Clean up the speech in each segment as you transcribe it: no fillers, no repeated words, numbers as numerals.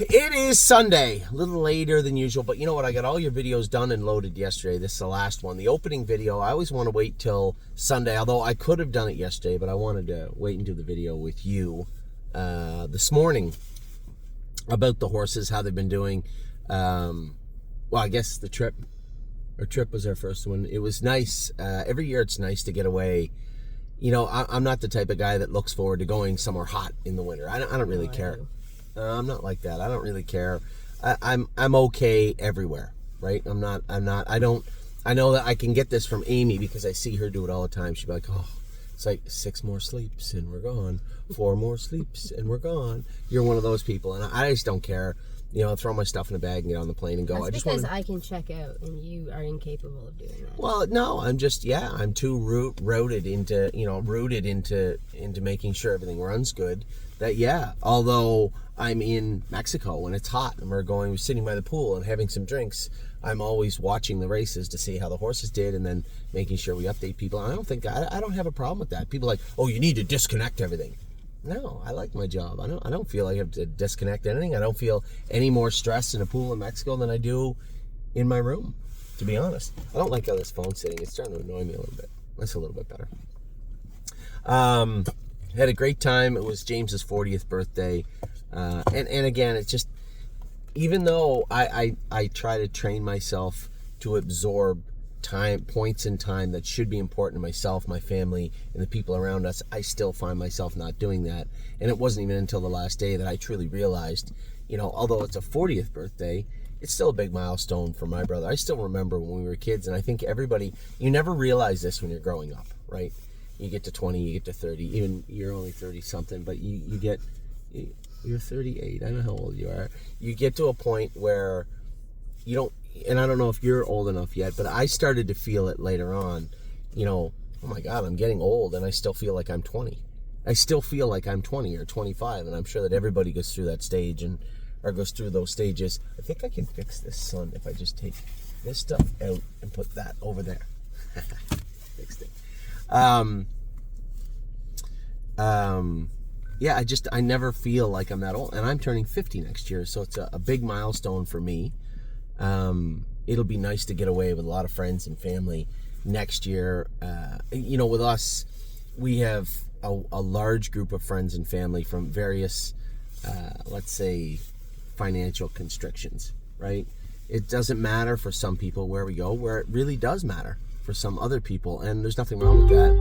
It is Sunday, a little later than usual, but you know what? I got all your videos done and loaded yesterday. This is the last one. The opening video, I always want to wait till Sunday, although I could have done it yesterday, but I wanted to wait and do the video with you this morning about the horses, how they've been doing. Well, I guess the trip was our first one. It was nice. Every year it's nice to get away. You know, I'm not the type of guy that looks forward to going somewhere hot in the winter. I don't really care. I'm not like that. I don't really care. I'm okay everywhere, right? I know that I can get this from Amy because I see her do it all the time. She'd be like, oh, it's like 6 more sleeps and we're gone. 4 more sleeps and we're gone. You're one of those people, and I just don't care. You know, throw my stuff in a bag and get on the plane and go. That's because I can check out and you are incapable of doing that. Well, no, I'm too rooted into making sure everything runs good. Although I'm in Mexico and it's hot and we're sitting by the pool and having some drinks, I'm always watching the races to see how the horses did and then making sure we update people. I don't have a problem with that. People are like, oh, you need to disconnect everything. No, I like my job. I don't feel like I have to disconnect anything. I don't feel any more stress in a pool in Mexico than I do in my room, to be honest. I don't like how this phone's sitting. It's starting to annoy me a little bit. That's a little bit better. Had a great time. It was James's 40th birthday. And again, it's just, even though I try to train myself to absorb points in time that should be important to myself, my family, and the people around us, I still find myself not doing that. And it wasn't even until the last day that I truly realized, you know, although it's a 40th birthday, it's still a big milestone for my brother. I still remember when we were kids, and I think everybody, you never realize this when you're growing up, right? You get to 20, you get to 30, even you're only 30 something, but you're 38. I don't know how old you are. You get to a point where you don't, and I don't know if you're old enough yet, but I started to feel it later on, you know, oh my God, I'm getting old and I still feel like I'm 20. I still feel like I'm 20 or 25, and I'm sure that everybody goes through that stage or goes through those stages. I think I can fix this sun if I just take this stuff out and put that over there. Fixed it. Yeah, I never feel like I'm that old, and I'm turning 50 next year, so it's a big milestone for me. It'll be nice to get away with a lot of friends and family next year. You know, with us, we have a large group of friends and family from various, let's say, financial constrictions, right? It doesn't matter for some people where we go, where it really does matter for some other people, and there's nothing wrong with that.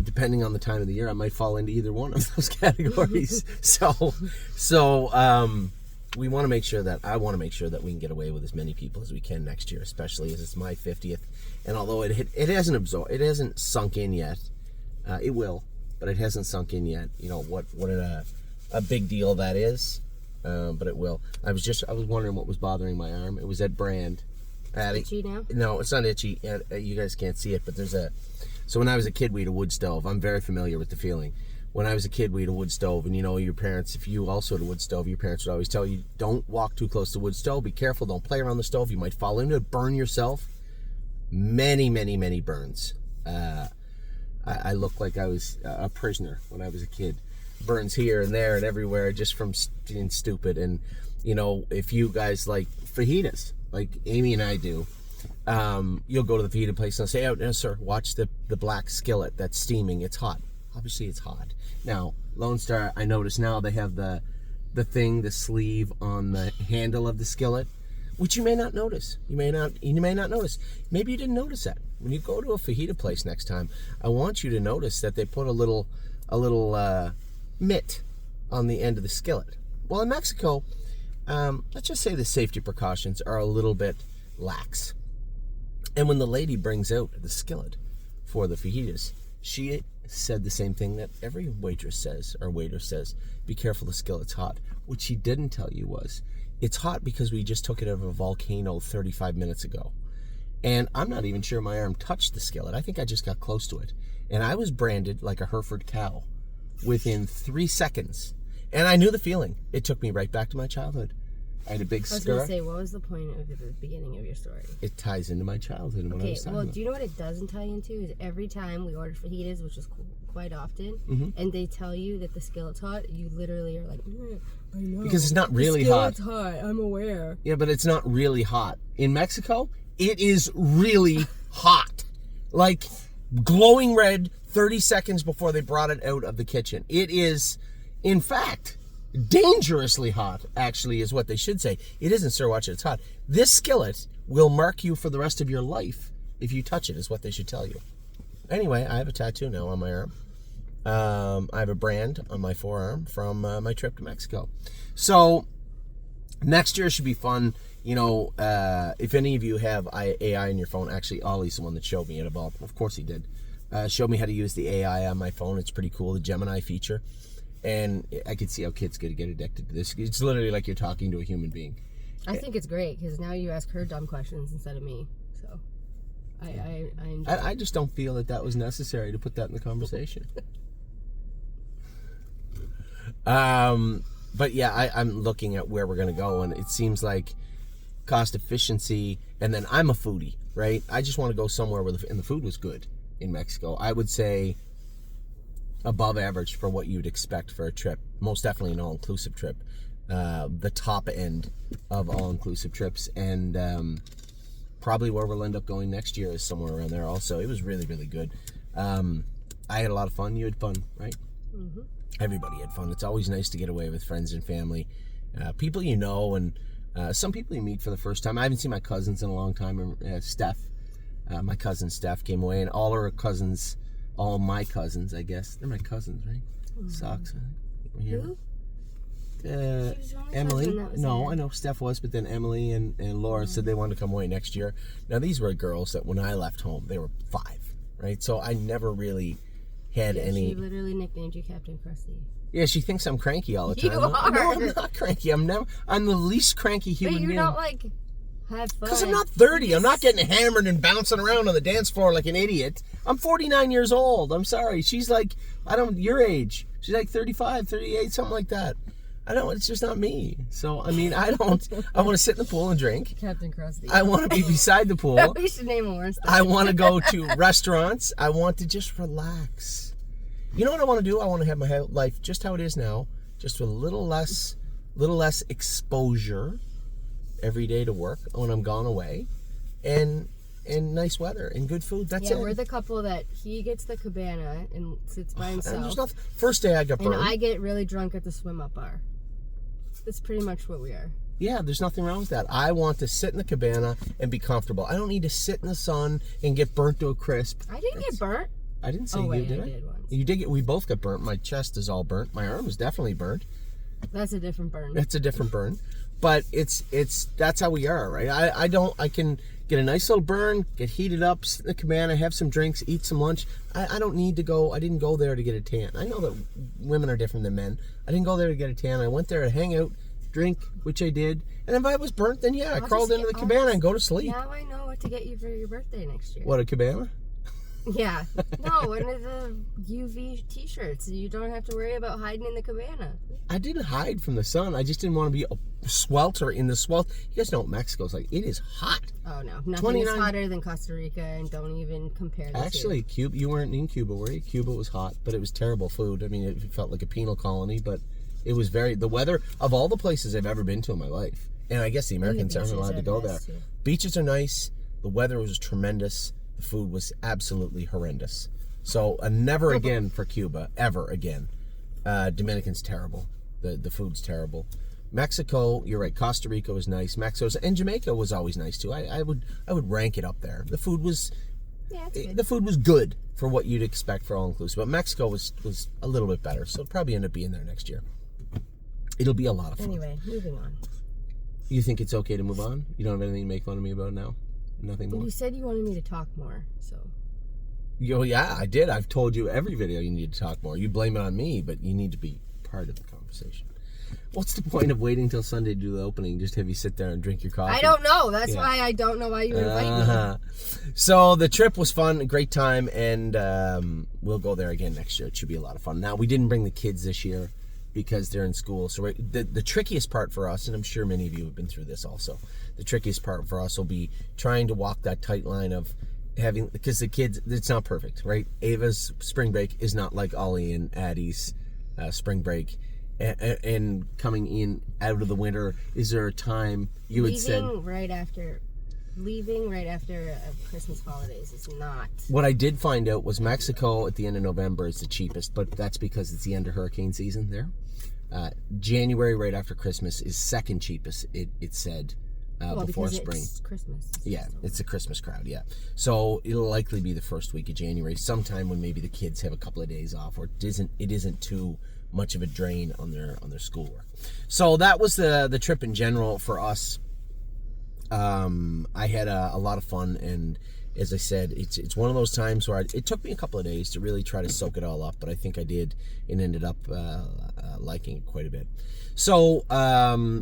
Depending on the time of the year, I might fall into either one of those categories. So I want to make sure that we can get away with as many people as we can next year, especially as it's my 50th. And although it hasn't sunk in yet. It will, but it hasn't sunk in yet. You know what a big deal that is. But it will. I was wondering what was bothering my arm. It was at Brand. Itchy now? No, it's not itchy. You guys can't see it, but so when I was a kid, we had a wood stove. I'm very familiar with the feeling. When I was a kid, we had a wood stove, and you know, your parents, if you also had a wood stove, your parents would always tell you, don't walk too close to the wood stove, be careful, don't play around the stove, you might fall into it, burn yourself. Many, many, many burns. I looked like I was a prisoner when I was a kid. Burns here and there and everywhere just from being stupid. And, you know, if you guys like fajitas, like Amy and I do, you'll go to the fajita place and say, oh, no, sir, watch the black skillet that's steaming, it's hot. Obviously it's hot. Now, Lone Star, I notice now they have the sleeve on the handle of the skillet, which you may not notice. You may not notice. Maybe you didn't notice that. When you go to a fajita place next time, I want you to notice that they put a little mitt on the end of the skillet. Well, in Mexico, let's just say the safety precautions are a little bit lax. And when the lady brings out the skillet for the fajitas, she said the same thing that every waitress says, or waiter says, be careful, the skillet's hot. What she didn't tell you was, it's hot because we just took it out of a volcano 35 minutes ago. And I'm not even sure my arm touched the skillet. I think I just got close to it. And I was branded like a Hereford cow within 3 seconds. And I knew the feeling. It took me right back to my childhood. I had a big I was going to skirt. say, what was the point of the beginning of your story? It ties into my childhood and what I Okay, was talking well, about. do you know what it doesn't tie into? Is every time we order fajitas, which is quite often, and they tell you that the skillet's hot, you literally are like, I know. Because it's not really hot. The skillet's hot, I'm aware. Yeah, but it's not really hot. In Mexico, it is really hot. Like glowing red 30 seconds before they brought it out of the kitchen. It is, in fact, dangerously hot, actually, is what they should say. It isn't, sir, watch it, it's hot. This skillet will mark you for the rest of your life if you touch it, is what they should tell you. Anyway, I have a tattoo now on my arm. I have a brand on my forearm from my trip to Mexico. So next year should be fun. You know, if any of you have AI in your phone, actually, Ollie's the one that showed me it. Of course he did. Showed me how to use the AI on my phone. It's pretty cool, the Gemini feature. And I could see how kids could get addicted to this. It's literally like you're talking to a human being. I think it's great because now you ask her dumb questions instead of me. So I enjoy it. I just don't feel that was necessary to put that in the conversation. But yeah, I'm looking at where we're going to go, and it seems like cost efficiency, and then I'm a foodie, right? I just want to go somewhere where and the food was good in Mexico. I would say above average for what you'd expect for a trip. Most definitely an all-inclusive trip. The top end of all-inclusive trips, and probably where we'll end up going next year is somewhere around there also. It was really, really good. I had a lot of fun. You had fun, right? Mm-hmm. Everybody had fun. It's always nice to get away with friends and family. People you know, and some people you meet for the first time. I haven't seen my cousins in a long time. Steph, my cousin Steph came away, and all my cousins, I guess. They're my cousins, right? Mm-hmm. Socks. Who? Emily. No, I know Steph was, but then Emily and Laura said they wanted to come away next year. Now, these were girls that when I left home, they were 5, right? So I never really had any... She literally nicknamed you Captain Krusty. Yeah, she thinks I'm cranky all the time. You are. No, I'm not cranky. I'm the least cranky human being. But you don't, like, have fun. Because I'm not 30. I'm not getting hammered and bouncing around on the dance floor like an idiot. I'm 49 years old. I'm sorry. She's like, your age. She's like 35, 38, something like that. It's just not me. So, I mean, I want to sit in the pool and drink. Captain Krusty. I want to be beside the pool. We should name more stuff. I want to go to restaurants. I want to just relax. You know what I want to do? I want to have my life just how it is now, just with a little less exposure every day to work when I'm gone away, and nice weather and good food. That's it. Yeah, we're the couple that he gets the cabana and sits by himself. First day I got burned. And I get really drunk at the swim-up bar. That's pretty much what we are. Yeah, there's nothing wrong with that. I want to sit in the cabana and be comfortable. I don't need to sit in the sun and get burnt to a crisp. I didn't get burnt. I didn't say you did. I did once. You did get. We both got burnt. My chest is all burnt. My arm is definitely burnt. That's a different burn. That's a different burn. But that's how we are, right? I can get a nice little burn, get heated up, sit in the cabana, have some drinks, eat some lunch. I don't need to go. I didn't go there to get a tan. I know that women are different than men. I didn't go there to get a tan. I went there to hang out, drink, which I did. And if I was burnt, then I crawled into the cabana and go to sleep. Now I know what to get you for your birthday next year. What, a cabana? Yeah. No, one of the UV t-shirts. You don't have to worry about hiding in the cabana. I didn't hide from the sun. I just didn't want to be a swelter in the swelter. You guys know what Mexico's like. It is hot. Oh, no. Nothing is hotter than Costa Rica, and don't even compare the Actually, Cuba, you weren't in Cuba, were you? Cuba was hot, but it was terrible food. I mean, it felt like a penal colony, but it was the weather, of all the places I've ever been to in my life, and I guess the Americans aren't allowed to go there. Too. Beaches are nice. The weather was tremendous. The food was absolutely horrendous. So never again for Cuba, ever again. Dominican's terrible. The food's terrible. Mexico, you're right. Costa Rica was nice. And Jamaica was always nice too. I would rank it up there. The food was good for what you'd expect for all inclusive. But Mexico was a little bit better. So it'll probably end up being there next year. It'll be a lot of fun. Anyway, moving on. You think it's okay to move on? You don't have anything to make fun of me about now? Nothing more? You said you wanted me to talk more, so... Yeah, I did. I've told you every video you need to talk more. You blame it on me, but you need to be part of the conversation. What's the point of waiting till Sunday to do the opening? Just have you sit there and drink your coffee? I don't know. That's why I don't know why you invite me. So the trip was fun, a great time, and we'll go there again next year. It should be a lot of fun. Now, we didn't bring the kids this year. because they're in school. So the trickiest part for us, and I'm sure many of you have been through this also, the trickiest part for us will be trying to walk that tight line of having, because the kids, it's not perfect, right? Ava's spring break is not like Ollie and Addie's spring break. And coming in out of the winter, is there a time you had said leaving right after Christmas holidays is not. What I did find out was Mexico at the end of November is the cheapest, but that's because it's the end of hurricane season there. January right after Christmas is second cheapest, it said, before spring. It's Christmas. It's a Christmas crowd, yeah. So it'll likely be the first week of January, sometime when maybe the kids have a couple of days off, or it isn't too much of a drain on their schoolwork. So that was the trip in general for us. I had a lot of fun, and as I said, it's one of those times where it took me a couple of days to really try to soak it all up, but I think I did, and ended up liking it quite a bit. So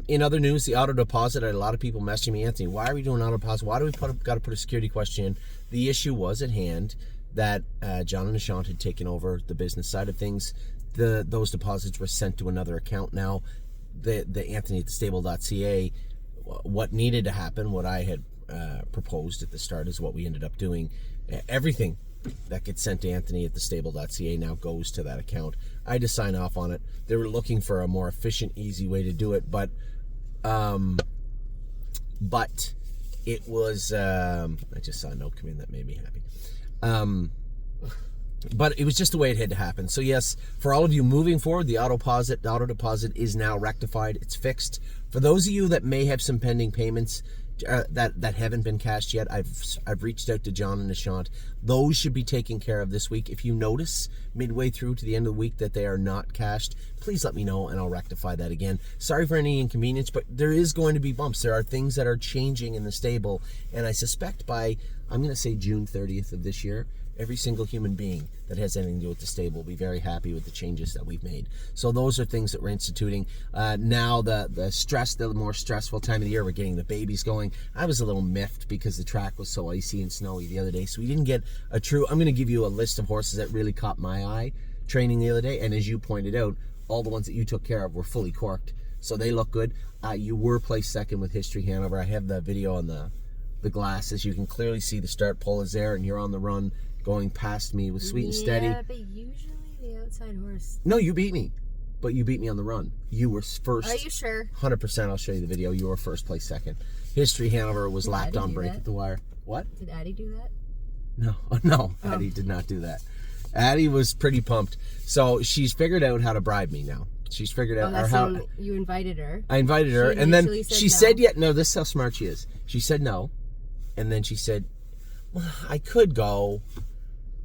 in other news, the auto deposit, I had a lot of people messaging me, Anthony, why are we doing auto deposit? Why do we got to put a security question in? The issue was at hand that John and Nishant had taken over the business side of things. Those deposits were sent to another account now. The Anthony at thestable.ca, what needed to happen, what I had proposed at the start, is what we ended up doing. Everything that gets sent to Anthony at thestable.ca now goes to that account. I had to sign off on it. They were looking for a more efficient, easy way to do it, but it was I just saw a note come in that made me happy. But it was just the way it had to happen. So yes, for all of you moving forward, the auto deposit is now rectified. It's fixed. For those of you that may have some pending payments that haven't been cashed yet, I've reached out to John and Nishant. Those should be taken care of this week. If you notice midway through to the end of the week that they are not cashed, please let me know and I'll rectify that again. Sorry for any inconvenience, but there is going to be bumps. There are things that are changing in the stable, and I suspect by, I'm going to say June 30th of this year, every single human being that has anything to do with the stable will be very happy with the changes that we've made. So those are things that we're instituting. Now the more stressful time of the year, we're getting the babies going. I was a little miffed because the track was so icy and snowy the other day, so we didn't get a true, I'm going to give you a list of horses that really caught my eye training the other day, and as you pointed out, all the ones that you took care of were fully corked, so they look good. You were placed second with History Hanover. I have the video on the glasses. You can clearly see the start pole is there, and you're on the run going past me with Sweet and Steady. Yeah, but usually the outside horse. No, you beat me. But you beat me on the run. You were first. Are you sure? 100%. I'll show you the video. You were first place second. History Hanover was lapped on break at the wire. What? Did Addie do that? No. Addie did not do that. Addie was pretty pumped. So she's figured out how to bribe me now. She's figured out how. You invited her. I invited her, and then she said, no, this is how smart she is. She said no, and then she said, well, I could go.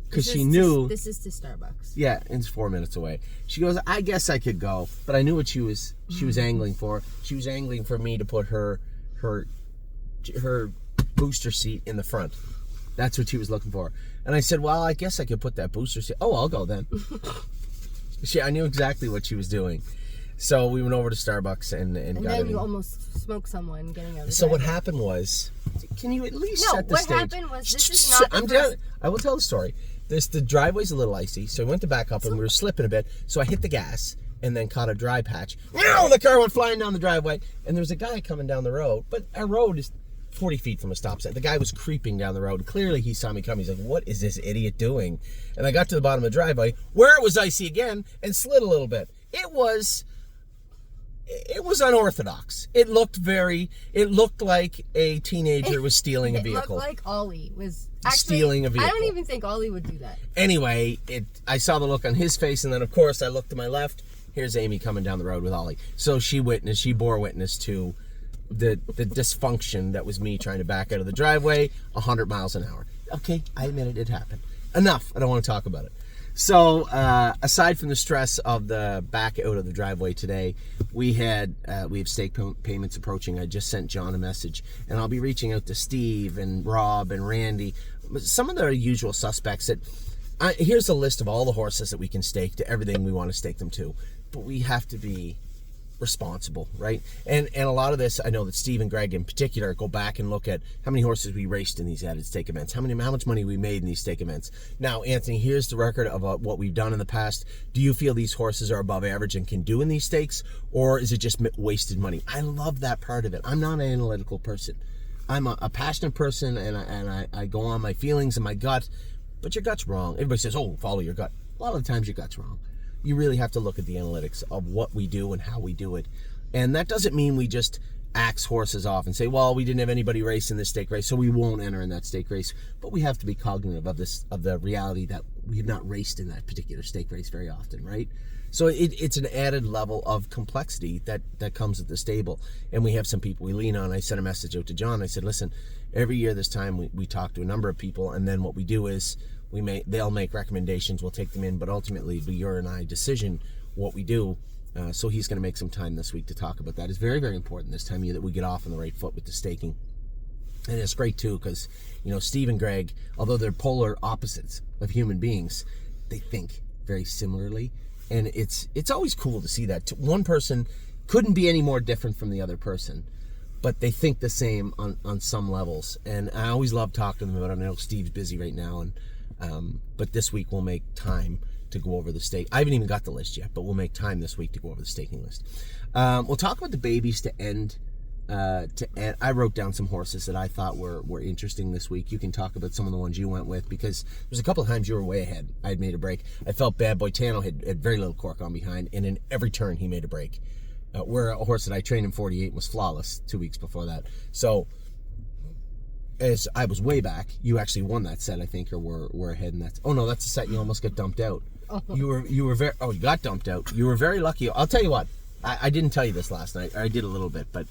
Because she knew this is to Starbucks. Yeah, it's 4 minutes away. She goes, I guess I could go, but I knew what she was angling for. She was angling for me to put her booster seat in the front. That's what she was looking for. And I said, well, I guess I could put that booster seat. Oh, I'll go then. I knew exactly what she was doing. So we went over to Starbucks and got it. And then you almost smoked someone getting out of the So what happened was, can you at least set the stage? No, what happened was, this is not I will tell the story. The driveway's a little icy, so I went to back up, and we were slipping a bit, so I hit the gas and then caught a dry patch. The car went flying down the driveway, and there was a guy coming down the road, but our road is 40 feet from a stop sign. The guy was creeping down the road. Clearly, he saw me coming. He's like, what is this idiot doing? And I got to the bottom of the driveway, where it was icy again, and slid a little bit. It was unorthodox. It looked like a teenager was stealing a vehicle. It looked like Ollie was stealing a vehicle. I don't even think Ollie would do that. Anyway, I saw the look on his face, and then of course I looked to my left. Here's Amy coming down the road with Ollie. So she bore witness to the dysfunction that was me trying to back out of the driveway 100 miles an hour. Okay, I admit it happened. Enough. I don't want to talk about it. So, aside from the stress of the back out of the driveway today, we have stake payments approaching. I just sent John a message, and I'll be reaching out to Steve and Rob and Randy, some of the usual suspects. Here's a list of all the horses that we can stake to everything we want to stake them to, but we have to be responsible, right? And a lot of this, I know that Steve and Greg in particular go back and look at how many horses we raced in these added stake events, how much money we made in these stake events. Now, Anthony, here's the record of what we've done in the past. Do you feel these horses are above average and can do in these stakes, or is it just wasted money? I love that part of it. I'm not an analytical person. I'm a passionate person, and I go on my feelings and my gut, but your gut's wrong. Everybody says, oh, follow your gut. A lot of the times your gut's wrong. You really have to look at the analytics of what we do and how we do it. And that doesn't mean we just axe horses off and say, well, we didn't have anybody race in this stake race, so we won't enter in that stake race. But we have to be cognizant of the reality that we have not raced in that particular stake race very often, right? So it's an added level of complexity that comes at the stable. And we have some people we lean on. I sent a message out to John. I said, listen, every year this time we talk to a number of people, and then what we do is they'll make recommendations, we'll take them in, but ultimately it'll be your and I decision what we do. So he's going to make some time this week to talk about that. It's very, very important this time of year that we get off on the right foot with the staking. And it's great too, because Steve and Greg, although they're polar opposites of human beings, they think very similarly, and it's always cool to see that. One person couldn't be any more different from the other person, but they think the same on some levels. And I always love talking to them about it. I know Steve's busy right now, but this week we'll make time to go over the stake. I haven't even got the list yet, but we'll make time this week to go over the staking list. We'll talk about the babies to end. I wrote down some horses that I thought were interesting this week. You can talk about some of the ones you went with, because there's a couple of times you were way ahead. I had made a break. I felt Bad Boy Tano had very little cork on behind, and in every turn he made a break. Where a horse that I trained in 48 was flawless 2 weeks before that. So as I was way back, you actually won that set, I think, or were ahead in that. Oh no, that's a set you almost got dumped out. You got dumped out. You were very lucky. I'll tell you what, I didn't tell you this last night. I did a little bit, but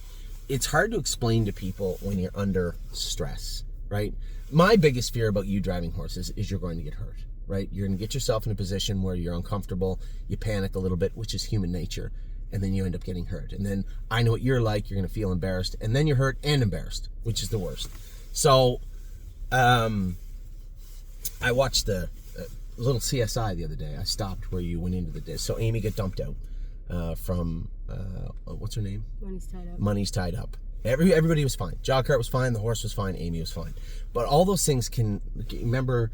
it's hard to explain to people when you're under stress, right? My biggest fear about you driving horses is you're going to get hurt, right? You're going to get yourself in a position where you're uncomfortable, you panic a little bit, which is human nature, and then you end up getting hurt. And then I know what you're like, you're going to feel embarrassed, and then you're hurt and embarrassed, which is the worst. So, I watched the little CSI the other day. I stopped where you went into the disc. So Amy got dumped out from, what's her name? Money's Tied Up. Everybody was fine. Jog cart was fine. The horse was fine. Amy was fine. But all those things remember,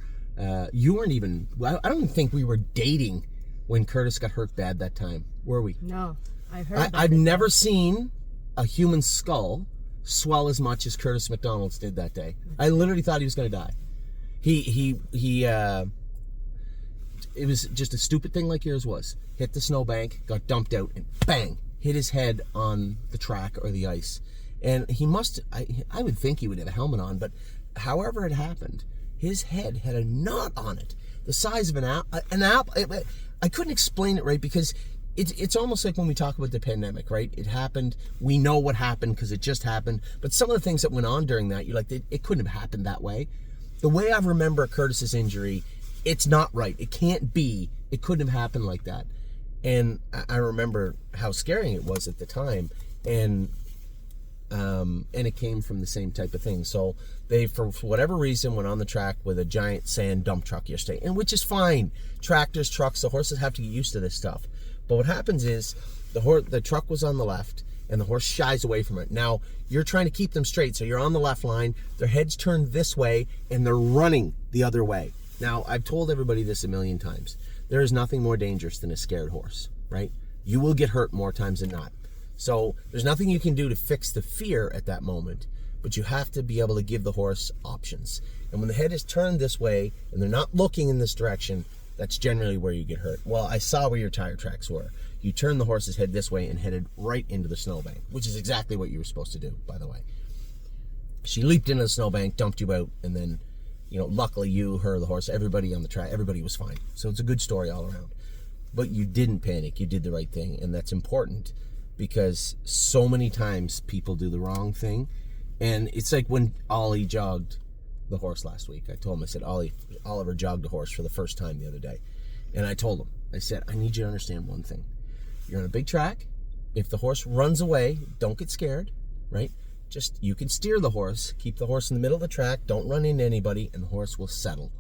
you weren't even, I don't even think we were dating when Curtis got hurt bad that time. Were we? No, I heard. I've never seen a human skull swell as much as Curtis McDonald's did that day. I literally thought he was going to die. It was just a stupid thing like yours was. Hit the snowbank, got dumped out, and bang, hit his head on the track or the ice. And he I would think he would have a helmet on, but however it happened, his head had a knot on it, the size of an apple. I couldn't explain it right, because it's almost like when we talk about the pandemic, right? It happened. We know what happened because it just happened. But some of the things that went on during that, you're like, it couldn't have happened that way. The way I remember Curtis's injury, it's not right. It can't be. It couldn't have happened like that. And I remember how scary it was at the time. And it came from the same type of thing. So they, for whatever reason, went on the track with a giant sand dump truck yesterday, and which is fine. Tractors, trucks, the horses have to get used to this stuff. But what happens is the truck was on the left, and the horse shies away from it. Now, you're trying to keep them straight, so you're on the left line, their head's turned this way, and they're running the other way. Now, I've told everybody this a million times. There is nothing more dangerous than a scared horse, right? You will get hurt more times than not. So there's nothing you can do to fix the fear at that moment, but you have to be able to give the horse options. And when the head is turned this way, and they're not looking in this direction, that's generally where you get hurt. Well, I saw where your tire tracks were. You turned the horse's head this way and headed right into the snowbank, which is exactly what you were supposed to do, by the way. She leaped into the snowbank, dumped you out, and then, luckily you, her, the horse, everybody on the track, everybody was fine. So it's a good story all around. But you didn't panic. You did the right thing, and that's important, because so many times people do the wrong thing. And it's like when Ollie jogged the horse last week. I told him, I said, Oliver jogged a horse for the first time the other day. And I told him, I said, I need you to understand one thing. You're on a big track. If the horse runs away, don't get scared, right? You can steer the horse, keep the horse in the middle of the track, don't run into anybody, and the horse will settle,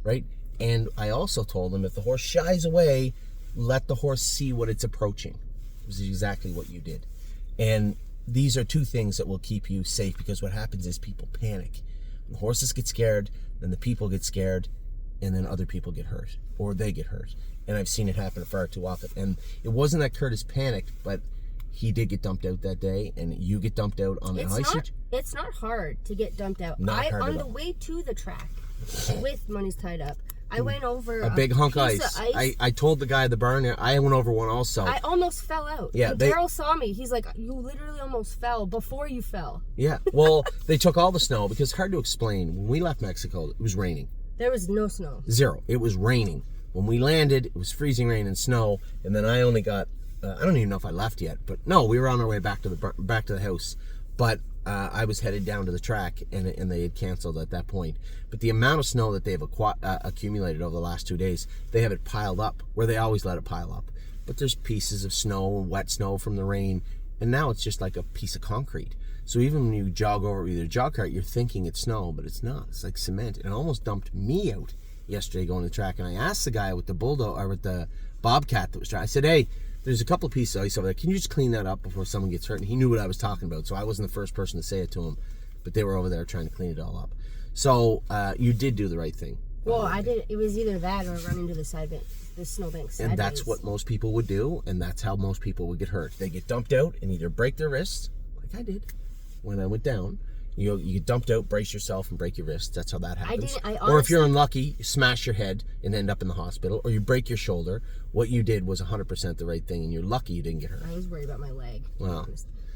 right? And I also told him, if the horse shies away, let the horse see what it's approaching. This is exactly what you did. And these are two things that will keep you safe, because what happens is people panic. The horses get scared, then the people get scared, and then other people get hurt, or they get hurt. And I've seen it happen far too often. And it wasn't that Curtis panicked, but he did get dumped out that day, and you get dumped out on the ice. It's not hard to get dumped out. On the way to the track, with Money's Tied Up, I went over a big hunk of ice. I told the guy at the barn, I went over one also. I almost fell out. Yeah, Daryl saw me. He's like, you literally almost fell before you fell. Yeah, well, they took all the snow, because it's hard to explain. When we left Mexico, it was raining. There was no snow. Zero. It was raining. When we landed, it was freezing rain and snow, and then I only got, I don't even know if I left yet, but no, we were on our way back to the house. But I was headed down to the track, and they had canceled at that point. But the amount of snow that they've accumulated over the last 2 days, they have it piled up where they always let it pile up. But there's pieces of snow and wet snow from the rain, and now it's just like a piece of concrete. So even when you jog over with your jog cart, you're thinking it's snow, but it's not. It's like cement. And it almost dumped me out yesterday going to the track. And I asked the guy with the with the bobcat that was trying. I said, hey, there's a couple of pieces of ice over there. Can you just clean that up before someone gets hurt? And he knew what I was talking about, so I wasn't the first person to say it to him. But they were over there trying to clean it all up. So you did do the right thing. Well, I did. It was either that or run into the snowbank sideways. And that's what most people would do, and that's how most people would get hurt. They get dumped out and either break their wrists, like I did when I went down. You get dumped out, brace yourself, and break your wrist. That's how that happens. Or if you're unlucky, you smash your head and end up in the hospital, or you break your shoulder. What you did was 100% the right thing, and you're lucky you didn't get hurt. I was worried about my leg. Wow.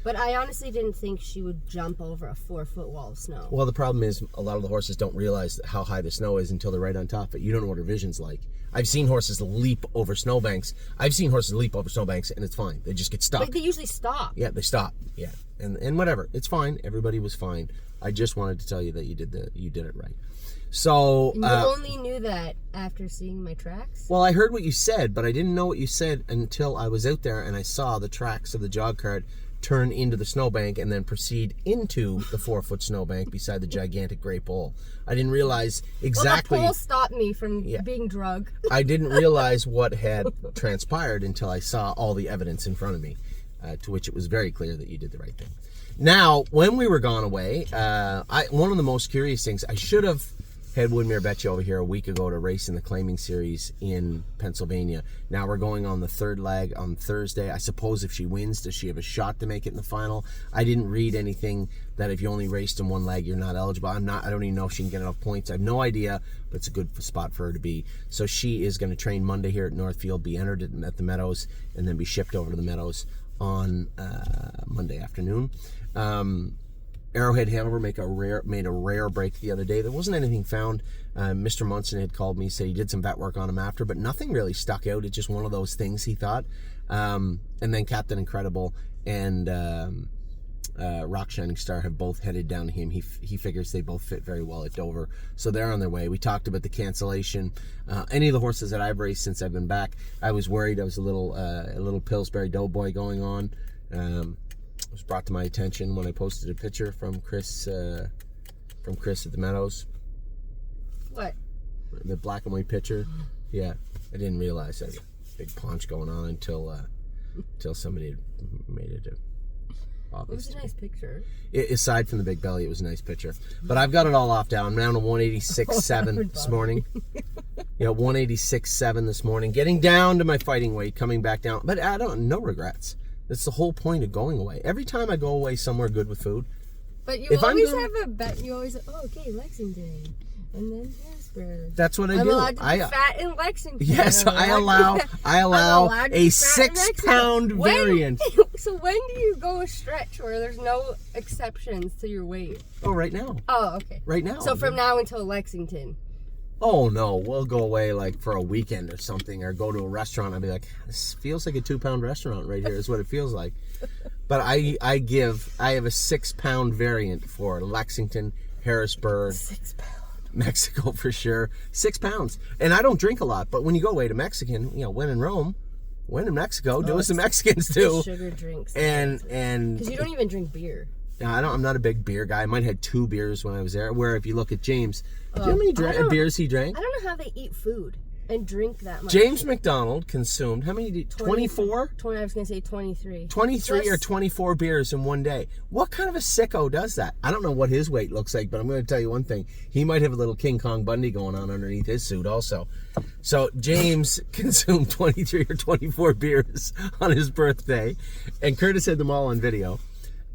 But I honestly didn't think she would jump over a 4-foot wall of snow. Well, the problem is a lot of the horses don't realize how high the snow is until they're right on top of it. You don't know what her vision's like. I've seen horses leap over snowbanks. I've seen horses leap over snowbanks, and it's fine. They just get stuck. Like they usually stop. Yeah, they stop. Yeah, and whatever. It's fine. Everybody was fine. I just wanted to tell you that you did it right. So and you only knew that after seeing my tracks? Well, I heard what you said, but I didn't know what you said until I was out there and I saw the tracks of the jog cart turn into the snowbank and then proceed into the 4-foot snowbank beside the gigantic gray pole. I didn't realize exactly. Well, the pole stopped me from being drug. I didn't realize what had transpired until I saw all the evidence in front of me, to which it was very clear that you did the right thing. Now, when we were gone away, one of the most curious things, I should have had Woodmere Betcha over here a week ago to race in the claiming series in Pennsylvania. Now we're going on the third leg on Thursday. I suppose if she wins, does she have a shot to make it in the final? I didn't read anything that if you only raced in one leg, you're not eligible. I don't even know if she can get enough points. I have no idea, but it's a good spot for her to be. So she is going to train Monday here at Northfield, be entered at the Meadows, and then be shipped over to the Meadows on Monday afternoon. Arrowhead Hanover made a rare break the other day. There wasn't anything found. Mr. Munson had called me, said he did some vet work on him after, but nothing really stuck out. It's just one of those things, he thought. And then Captain Incredible and Rock Shining Star have both headed down to him. He figures they both fit very well at Dover, so they're on their way. We talked about the cancellation. Any of the horses that I've raced since I've been back, I was worried. I was a little Pillsbury Doughboy going on. It was brought to my attention when I posted a picture from Chris at the Meadows. What? The black and white picture. Yeah, I didn't realize that big paunch going on until somebody had made it obvious. It was a nice picture. Aside from the big belly, it was a nice picture. But I've got it all off down. I'm down to 186.7 this morning. 186.7 this morning. Getting down to my fighting weight, coming back down. But no regrets. That's the whole point of going away. Every time I go away somewhere good with food. But you always have a bet. You always okay, Lexington, and then Harrisburg. That's what I do. I'm allowed to be fat in Lexington. Yes, I allow a 6-pound variant. So when do you go a stretch where there's no exceptions to your weight? Oh, right now. Oh, okay. Right now. So from now until Lexington. Oh no, we'll go away like for a weekend or something, or go to a restaurant. I'll be like, this feels like a 2-pound restaurant right here. Is what it feels like. But I have a 6-pound variant for Lexington, Harrisburg, 6 pounds, Mexico for sure. 6 pounds, and I don't drink a lot. But when you go away to Mexican, when in Rome, when in Mexico, do as the Mexicans do. Sugar drinks, and because you don't even drink beer. I'm not a big beer guy. I might have had 2 beers when I was there. Where if you look at James, do you know how many beers he drank? I don't know how they eat food. and drink that much. James McDonald consumed, how many did 24? 20, I was going to say 23. 23 or 24 beers in one day. What kind of a sicko does that? I don't know what his weight looks like, but I'm going to tell you one thing. He might have a little King Kong Bundy going on underneath his suit also. So James consumed 23 or 24 beers on his birthday, and Curtis had them all on video.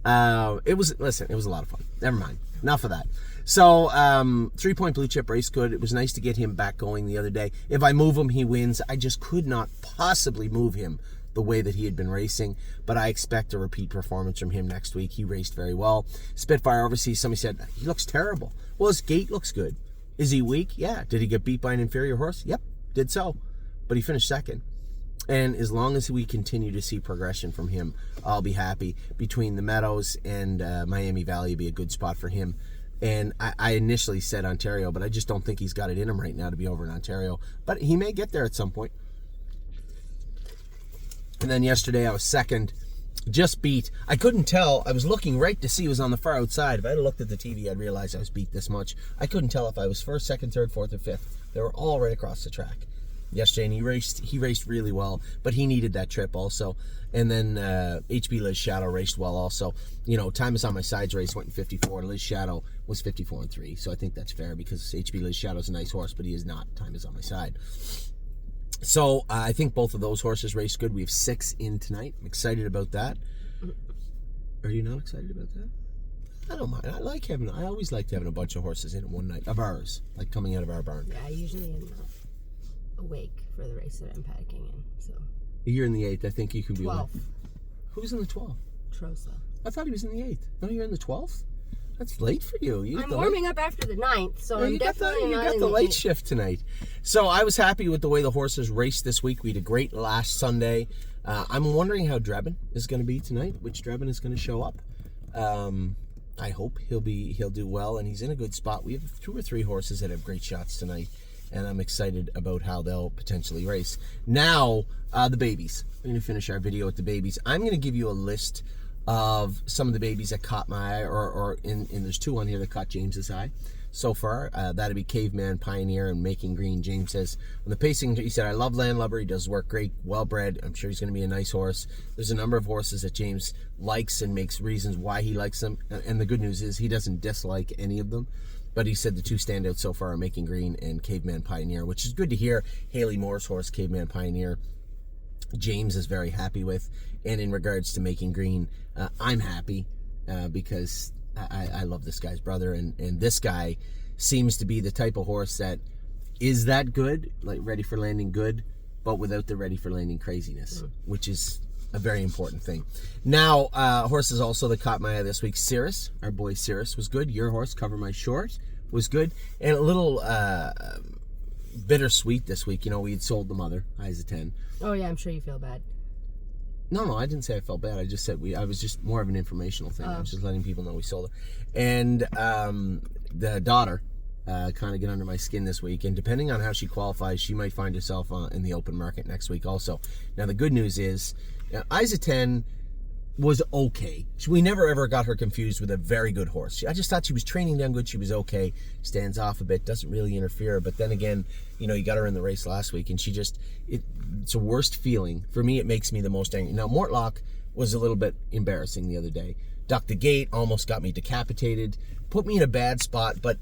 It was a lot of fun. Never mind. Enough of that. So, 3-point blue chip race good. It was nice to get him back going the other day. If I move him, he wins. I just could not possibly move him the way that he had been racing, but I expect a repeat performance from him next week. He raced very well. Spitfire Overseas, somebody said, he looks terrible. Well, his gait looks good. Is he weak? Yeah. Did he get beat by an inferior horse? Yep, did so. But he finished second. And as long as we continue to see progression from him, I'll be happy. Between the Meadows and Miami Valley would be a good spot for him. And I initially said Ontario, but I just don't think he's got it in him right now to be over in Ontario. But he may get there at some point. And then yesterday I was second, just beat. I couldn't tell. I was looking right to see who was on the far outside. If I had looked at the TV, I'd realize I was beat this much. I couldn't tell if I was first, second, third, fourth, or fifth. They were all right across the track yesterday, and he raced really well, but he needed that trip also. And then HB Liz Shadow raced well also. You know, Time Is On My Side's race went in 54. Liz Shadow was 54-3, so I think that's fair because HB Liz Shadow's a nice horse, but he is not Time Is On My Side. So I think both of those horses raced good. We have 6 in tonight. I'm excited about that. Are you not excited about that? I don't mind. I always liked having a bunch of horses in one night of ours, like coming out of our barn. Yeah, I usually am not awake for the race that I'm paddocking in. So you're in the 8th. I think you can be 12th. Who's in the 12th? Trosa. I thought he was in the 8th. No, you're in the 12th? That's late for you. I'm warming up after the 9th, so I'm definitely not in the late 8th. shift tonight. So I was happy with the way the horses raced this week. We had a great last Sunday. I'm wondering how Drebin is going to be tonight. Which Drebin is going to show up? I hope he'll do well, and he's in a good spot. We have 2 or 3 horses that have great shots tonight, and I'm excited about how they'll potentially race. Now, the babies. We're going to finish our video with the babies. I'm going to give you a list of some of the babies that caught my eye, or there's 2 on here that caught James's eye so far. That'd be Caveman, Pioneer, and Making Green. James says, on the pacing, he said, I love Landlubber. He does work great, well-bred. I'm sure he's going to be a nice horse. There's a number of horses that James likes and makes reasons why he likes them. And the good news is he doesn't dislike any of them. But he said the 2 standouts so far are Making Green and Caveman Pioneer, which is good to hear. Haley Moore's horse, Caveman Pioneer, James is very happy with. And in regards to Making Green, I'm happy because I love this guy's brother. And this guy seems to be the type of horse that is that good, like ready for landing good, but without the ready for landing craziness, which is a very important thing. Now, horses also that caught my eye this week. Cirrus, our boy Cirrus, was good. Your horse, Cover My Short, was good. And a little bittersweet this week. You know, we had sold the mother, Eyes of 10. Oh, yeah, I'm sure you feel bad. No, I didn't say I felt bad. I just said I was just more of an informational thing. I was just letting people know we sold her. And the daughter kind of get under my skin this week. And depending on how she qualifies, she might find herself in the open market next week also. Now, the good news is, Eyes of 10 was okay. We never ever got her confused with a very good horse. I just thought she was training down good. She was okay. Stands off a bit. Doesn't really interfere. But then again, you know, you got her in the race last week, and she just, it's a worst feeling. For me, it makes me the most angry. Now, Mortlock was a little bit embarrassing the other day. Ducked the gate, almost got me decapitated, put me in a bad spot, but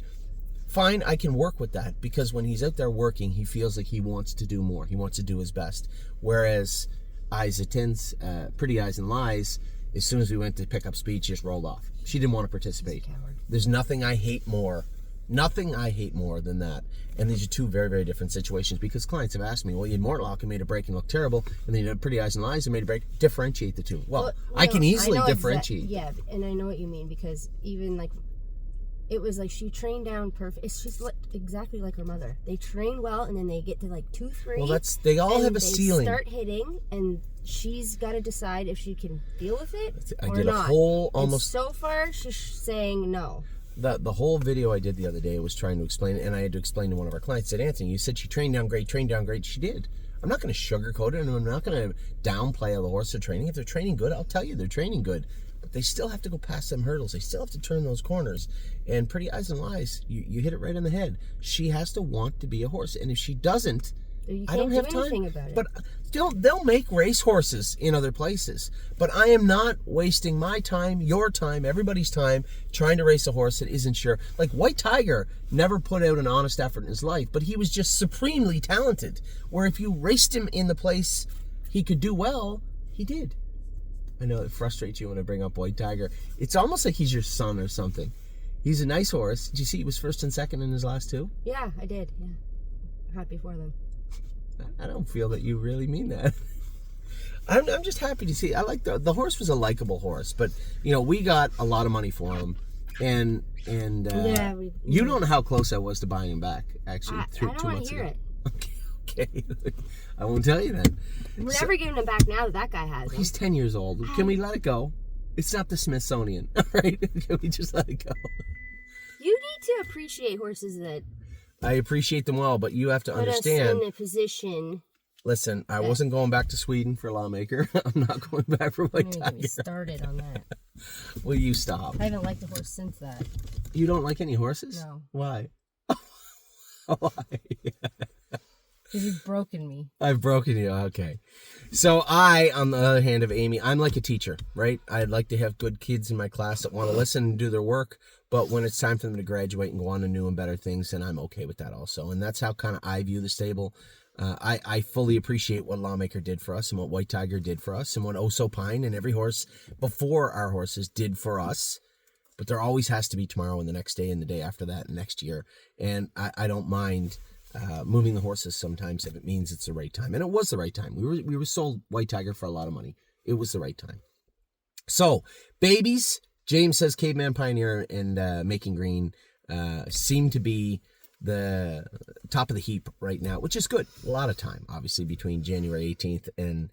fine, I can work with that, because when he's out there working, he feels like he wants to do more. He wants to do his best. Whereas Eyes of 10's Pretty Eyes and Lies, as soon as we went to pick up speed, she just rolled off. She didn't want to participate. There's nothing I hate more. Nothing I hate more than that. And these are 2 very, very different situations, because clients have asked me, well, you had Mortlock and made a break and looked terrible, and then you had Pretty Eyes and Lies and made a break. Differentiate the 2. Well, I can easily differentiate. Yeah, and I know what you mean, because even like, it was like she trained down perfect. It's just exactly like her mother. They train well, and then they get to like 2, 3. Well, they all have a ceiling. They start hitting, and she's got to decide if she can deal with it I or did not. A whole almost. And so far, she's saying no. The whole video I did the other day was trying to explain it, and I had to explain to one of our clients. I said, Anthony, you said she trained down great. She did. I'm not going to sugarcoat it, and I'm not going to downplay how the horse are training. If they're training good, I'll tell you they're training good. But they still have to go past some hurdles. They still have to turn those corners. And Pretty Eyes and Lies, you hit it right on the head. She has to want to be a horse. And if she doesn't, You I can't don't have do anything time. about it. But they'll make racehorses in other places. But I am not wasting my time, your time, everybody's time trying to race a horse that isn't sure. Like White Tiger never put out an honest effort in his life, but he was just supremely talented. Where if you raced him in the place he could do well, he did. I know it frustrates you when I bring up White Tiger. It's almost like he's your son or something. He's a nice horse. Did you see he was first and second in his last two? Yeah, I did. Yeah. Happy for them. I don't feel that you really mean that. I'm just happy to see. I like the horse was a likable horse, but we got a lot of money for him, and yeah, you don't know how close I was to buying him back. Actually, I don't want to hear it. Okay, I won't tell you then. We're never giving him back now that guy has him. He's 10 years old. Can we let it go? It's not the Smithsonian, all right? Can we just let it go? You need to appreciate horses that I appreciate them all, but you have to put understand. us in a position. Listen, I wasn't going back to Sweden for Lawmaker. I'm not going back for White Tiger. Get me started on that. Will you stop? I haven't liked a horse since that. You don't like any horses? No. Why? Why? Because you've broken me. I've broken you. Okay. So I, on the other hand of Amy, I'm like a teacher, right? I'd like to have good kids in my class that want to listen and do their work. But when it's time for them to graduate and go on to new and better things, then I'm okay with that also. And that's how kind of I view the stable. I fully appreciate what Lawmaker did for us and what White Tiger did for us and what Oso Pine and every horse before our horses did for us. But there always has to be tomorrow and the next day and the day after that and next year. And I don't mind moving the horses sometimes if it means it's the right time. And it was the right time. We were sold White Tiger for a lot of money. It was the right time. So, babies, James says Caveman Pioneer and Making Green seem to be the top of the heap right now, which is good. A lot of time, obviously, between January 18th and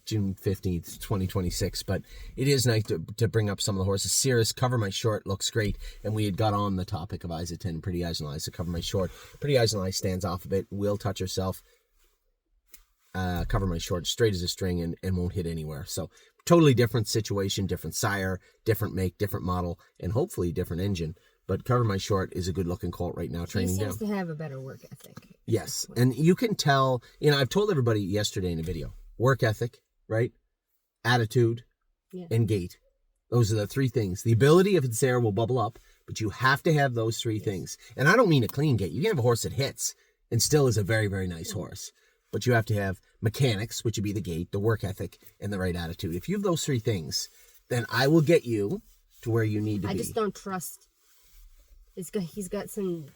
June 15th, 2026. But it is nice to bring up some of the horses. Cirrus, Cover My Short looks great. And we had got on the topic of Isotin and Pretty Eyes and Lies to Cover My Short. Pretty Eyes and Lies stands off a bit, will touch herself. Cover My Short, straight as a string and won't hit anywhere. So totally different situation, different sire, different make, different model, and hopefully different engine. But Cover My Short is a good-looking colt right now, training down. He seems to have a better work ethic. Yes, and you can tell, I've told everybody yesterday in a video, work ethic, right? Attitude, and gait. Those are the three things. The ability, if it's there, will bubble up, but you have to have those three things. And I don't mean a clean gait. You can have a horse that hits and still is a very, very nice horse. But you have to have mechanics, which would be the gait, the work ethic, and the right attitude. If you have those three things, then I will get you to where you need to be. I just don't trust. He's got some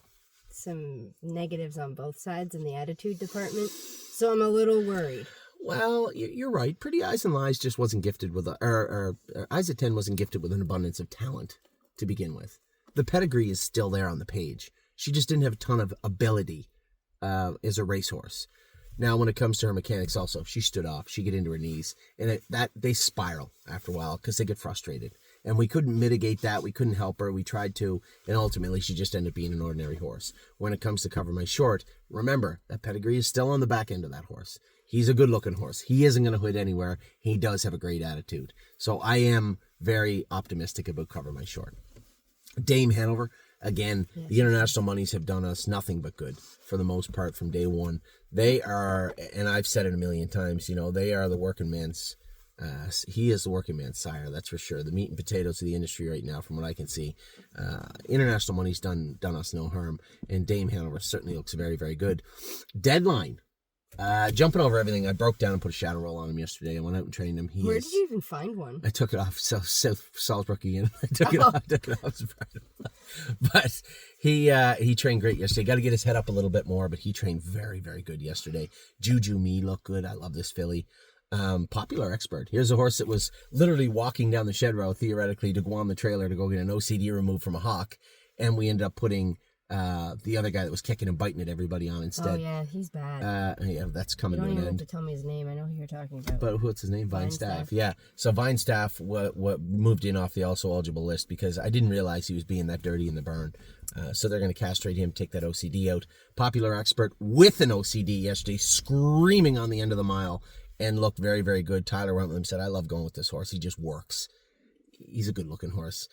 negatives on both sides in the attitude department, so I'm a little worried. Well, you're right. Pretty Eyes and Lies just wasn't gifted with Eyes at 10 wasn't gifted with an abundance of talent to begin with. The pedigree is still there on the page. She just didn't have a ton of ability as a racehorse. Now, when it comes to her mechanics, also she stood off. She get into her knees, and they spiral after a while because they get frustrated. And we couldn't mitigate that. We couldn't help her. We tried to, and ultimately she just ended up being an ordinary horse. When it comes to Cover My Short, remember, that pedigree is still on the back end of that horse. He's a good-looking horse. He isn't going to hit anywhere. He does have a great attitude. So I am very optimistic about Cover My Short. Dame Hanover, again, the international monies have done us nothing but good for the most part from day one. They are, and I've said it a million times, they are the working man's. He is the working man's sire, that's for sure. The meat and potatoes of the industry right now, from what I can see. International money's done us no harm, and Dame Hanover certainly looks very, very good. Deadline. Jumping over everything, I broke down and put a shadow roll on him yesterday. I went out and trained him. Where did you even find one? I took it off South Salisbury again. I took it off. But he trained great yesterday. Got to get his head up a little bit more, but he trained very, very good yesterday. Juju Me looked good. I love this filly. Popular Expert. Here's a horse that was literally walking down the shed row, theoretically, to go on the trailer to go get an OCD removed from a hawk, and we ended up putting the other guy that was kicking and biting at everybody on instead. Oh yeah, he's bad. Yeah, that's coming to an end. You don't even have to tell me his name. I know who you're talking about. But what's his name? Vinestaff. Yeah. So Vinestaff what moved in off the also eligible list because I didn't realize he was being that dirty in the burn. So they're going to castrate him, take that OCD out. Popular Expert with an OCD yesterday, screaming on the end of the mile, and looked very, very good. Tyler went with him, said, I love going with this horse. He just works. He's a good-looking horse.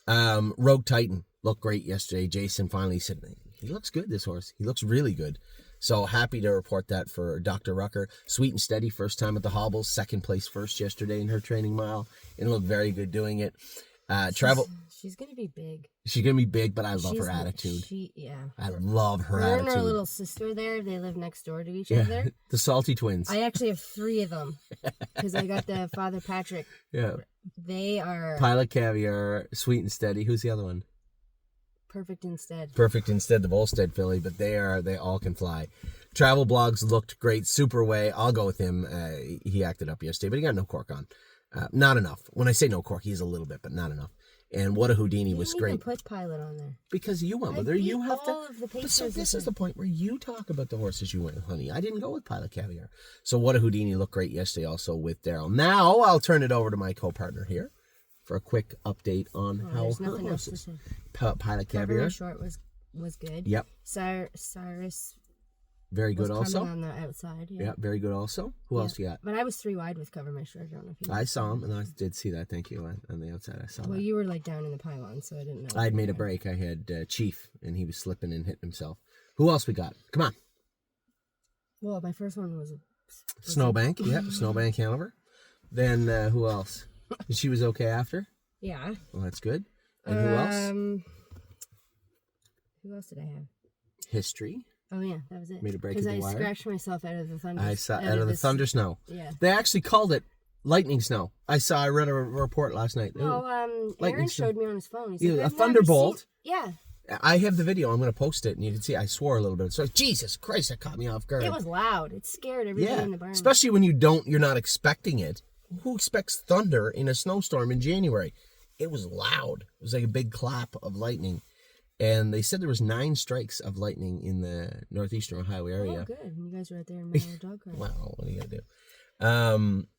Rogue Titan looked great yesterday. Jason finally said, he looks good, this horse. He looks really good. So happy to report that for Dr. Rucker. Sweet and steady, first time at the hobbles, second place first yesterday in her training mile, and looked very good doing it. Travel. She's gonna be big. She's gonna be big, but I love her attitude. I love her attitude. And her little sister there, they live next door to each other. The Salty Twins. I actually have 3 of them because I got the Father Patrick. Yeah. They are Pilot Caviar, Sweet and Steady. Who's the other one? Perfect Instead. Perfect Instead, the Volstead filly, but they all can fly. Travel Blogs looked great. Super Way, I'll go with him. He acted up yesterday, but he got no cork on. Not enough. When I say no cork, he's a little bit, but not enough. And What a Houdini was great. You put Pilot on there because you went with her. You have all of the to. So this is the point where you talk about the horses you went with, honey. I didn't go with Pilot Caviar. So What a Houdini looked great yesterday, also with Daryl. Now I'll turn it over to my co-partner here for a quick update on how her horses. Pilot Caviar. Cover Short was good. Yep. Cyrus. Very good also. On the outside. Yeah, very good also. Who else you got? But I was 3 wide with Cover My Short. I don't know if you I saw him, and I did see that. Thank you. On the outside, I saw that. Well, you were like down in the pylon, so I didn't know. I had made a break. I had Chief, and he was slipping and hitting himself. Who else we got? Come on. Well, my first one was Snowbank. Yeah, Snowbank Hanover. Then who else? She was okay after? Yeah. Well, that's good. And who else? Who else did I have? History. Oh yeah, that was it. Made a break at the wire. Because I scratched myself out of the thunder. I saw out of the thunder snow. Yeah. They actually called it lightning snow. I read a report last night. Oh, Aaron showed me on his phone. He said, a thunderbolt. Yeah. I have the video. I'm going to post it, and you can see I swore a little bit. So Jesus Christ, that caught me off guard. It was loud. It scared everybody in the barn. Especially when you're not expecting it. Who expects thunder in a snowstorm in January? It was loud. It was like a big clap of lightning. And they said there was 9 strikes of lightning in the northeastern Ohio area. Oh, good. You guys were out there in my dog cart. Well, what are you going to do?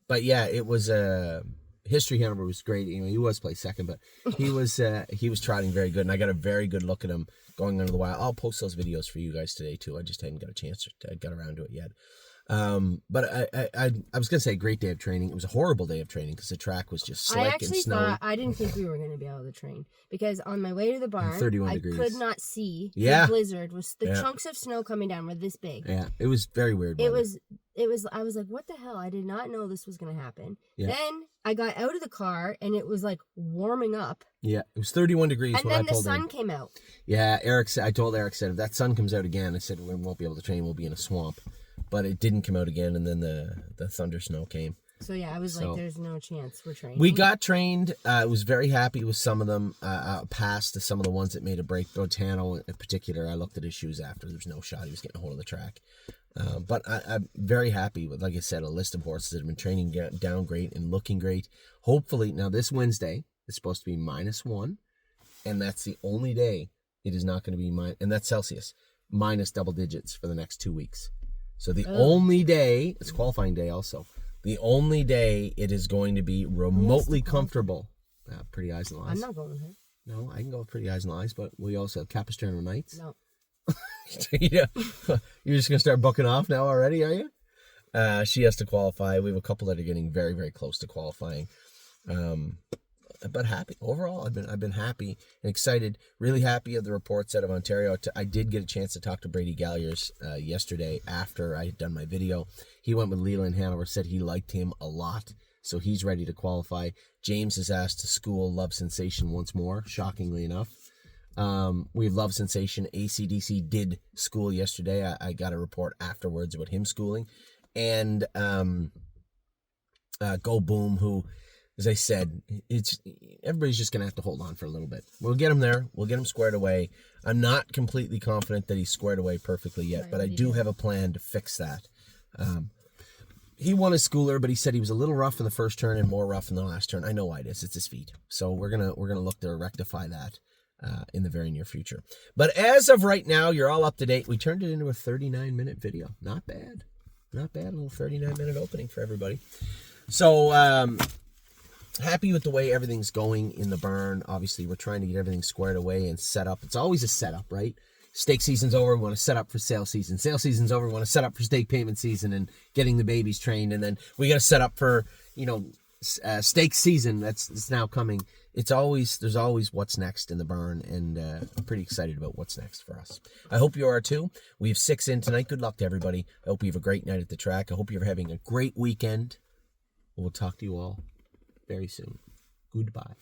But yeah, it was History Hanover was great. You know, he was placed second, but he was trotting very good, and I got a very good look at him going under the wire. I'll post those videos for you guys today too. I just hadn't got a chance to get around to it yet. But I was gonna say great day of training. It was a horrible day of training because the track was just slick and snowy. I didn't think we were gonna be able to train because on my way to the barn, 31 degrees. Could not see. The blizzard was chunks of snow coming down were this big. Yeah, it was very weird. It was. I was like, what the hell? I did not know this was gonna happen. Yeah. Then I got out of the car and it was like warming up. Yeah, it was 31 degrees and when I then pulled in. the sun came out. Yeah, I told Eric, said, if that sun comes out again, I said, we won't be able to train, we'll be in a swamp. But it didn't come out again, and then the thunder snow came. So yeah, I was like, there's no chance we're training. We got trained. I was very happy with some of them. Passed some of the ones that made a break. Botano in particular, I looked at his shoes after. There was no shot. He was getting a hold of the track. But I'm very happy with, like I said, a list of horses that have been training down great and looking great. Hopefully, now this Wednesday is supposed to be -1, and that's the only day it is not going to be and that's Celsius, minus double digits for the next 2 weeks. So the only day, it's qualifying day also, the only day it is going to be remotely comfortable. Pretty Eyes and Lies. I'm not going with her. No, I can go with Pretty Eyes and Lies, but we also have Capistrano Nights. No. Yeah. You're just going to start booking off now already, are you? She has to qualify. We have a couple that are getting very, very close to qualifying. But happy. Overall, I've been happy and excited. Really happy of the reports out of Ontario. I did get a chance to talk to Brady Galliers yesterday after I had done my video. He went with Leland Hanover, said he liked him a lot, so he's ready to qualify. James is asked to school Love Sensation once more, shockingly enough. We have Love Sensation. ACDC did school yesterday. I got a report afterwards about him schooling. And Go Boom, who, as I said, everybody's just going to have to hold on for a little bit. We'll get him there. We'll get him squared away. I'm not completely confident that he's squared away perfectly yet, but I do have a plan to fix that. He won his schooler, but he said he was a little rough in the first turn and more rough in the last turn. I know why it is. It's his feet. So we're gonna look to rectify that in the very near future. But as of right now, you're all up to date. We turned it into a 39-minute video. Not bad. Not bad. A little 39-minute opening for everybody. So, happy with the way everything's going in the barn. Obviously, we're trying to get everything squared away and set up. It's always a setup, right? Stake season's over, we want to set up for sale season. Sale season's over, we want to set up for stake payment season and getting the babies trained. And then we got to set up for, steak season it's now coming. There's always what's next in the barn, and I'm pretty excited about what's next for us. I hope you are too. We have 6 in tonight. Good luck to everybody. I hope you have a great night at the track. I hope you're having a great weekend. We'll talk to you all very soon. Goodbye.